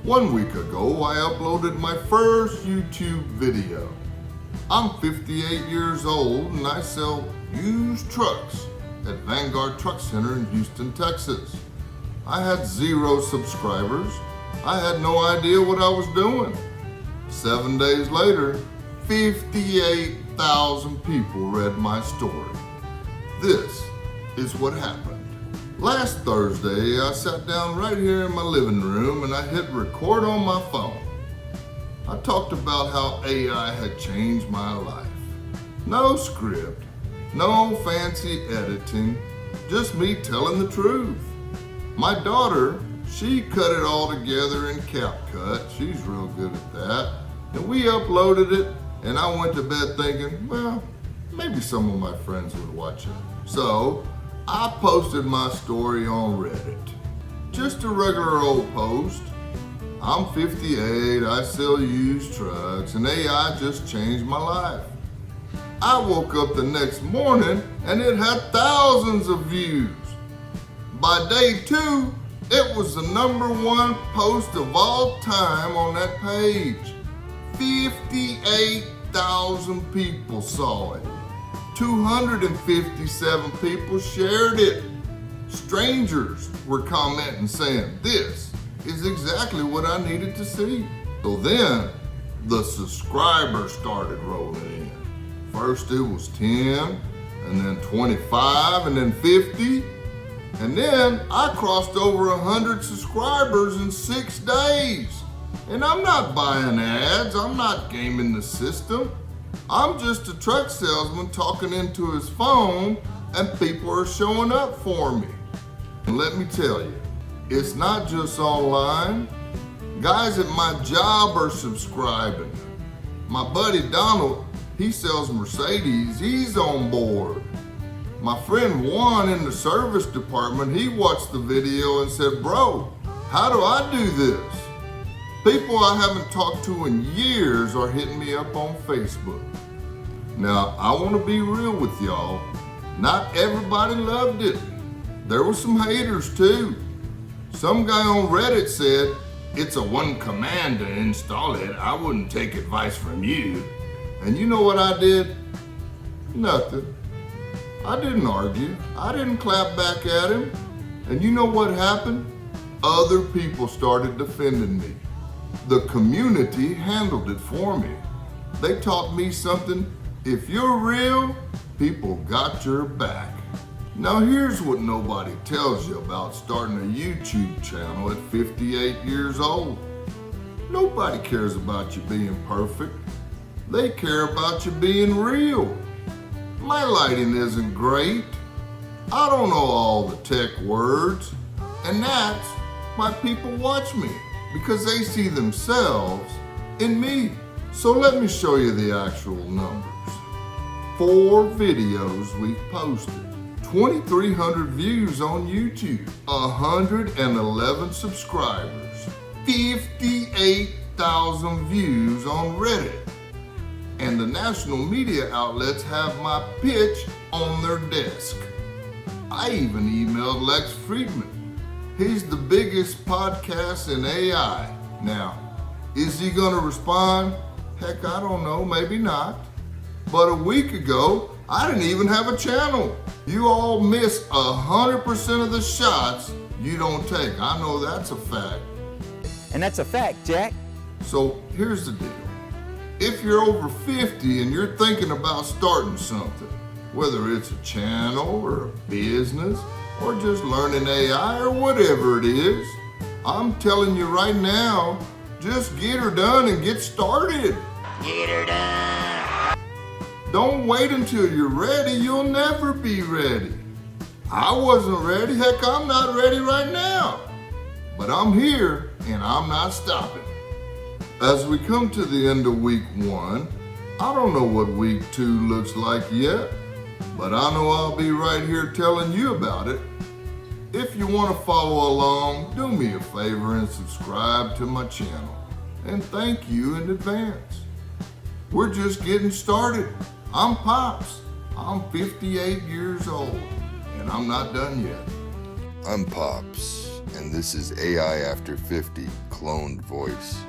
1 week ago, I uploaded my first YouTube video. I'm 58 years old and I sell used trucks at Vanguard Truck Center in Houston, Texas. I had 0 subscribers. I had no idea what I was doing. 7 days later, 58,000 people read my story. This is what happened. Last Thursday, I sat down right here in my living room and I hit record on my phone. I talked about how AI had changed my life. No script, no fancy editing, just me telling the truth. My daughter, she cut it all together in CapCut. She's real good at that. And we uploaded it and I went to bed thinking, well, maybe some of my friends would watch it. So I posted my story on Reddit. Just a regular old post. I'm 58, I sell used trucks, and AI just changed my life. I woke up the next morning and it had thousands of views. By day 2, it was the #1 post of all time on that page. 58,000 people saw it. 257 people shared it. Strangers were commenting saying, this is exactly what I needed to see. So then the subscribers started rolling in. First it was 10, and then 25, and then 50. And then I crossed over 100 subscribers in 6 days. And I'm not buying ads, I'm not gaming the system. I'm just a truck salesman talking into his phone and people are showing up for me. And let me tell you, it's not just online. Guys at my job are subscribing. My buddy Donald, he sells Mercedes, he's on board. My friend Juan in the service department, he watched the video and said, bro, how do I do this? People I haven't talked to in years are hitting me up on Facebook. Now, I want to be real with y'all. Not everybody loved it. There were some haters too. Some guy on Reddit said, it's a one command to install it. I wouldn't take advice from you. And you know what I did? Nothing. I didn't argue. I didn't clap back at him. And you know what happened? Other people started defending me. The community handled it for me. They taught me something. If you're real, people got your back. Now here's what nobody tells you about starting a YouTube channel at 58 years old. Nobody cares about you being perfect. They care about you being real. My lighting isn't great. I don't know all the tech words. And that's why people watch me, because they see themselves in me. So let me show you the actual numbers. 4 videos we've posted, 2,300 views on YouTube, 111 subscribers, 58,000 views on Reddit. And the national media outlets have my pitch on their desk. I even emailed Lex Friedman. He's the biggest podcast in AI. Now, is he gonna respond? Heck, I don't know, maybe not. But a week ago, I didn't even have a channel. You all miss 100% of the shots you don't take. I know that's a fact. And that's a fact, Jack. So here's the deal. If you're over 50 and you're thinking about starting something, whether it's a channel or a business or just learning AI or whatever it is, I'm telling you right now, just get her done and get started. Get her done. Don't wait until you're ready. You'll never be ready. I wasn't ready. Heck, I'm not ready right now. But I'm here and I'm not stopping. As we come to the end of week 1, I don't know what week 2 looks like yet, but I know I'll be right here telling you about it. If you want to follow along, do me a favor and subscribe to my channel. And thank you in advance. We're just getting started. I'm Pops. I'm 58 years old, and I'm not done yet. I'm Pops, and and this is AI After 50 cloned voice.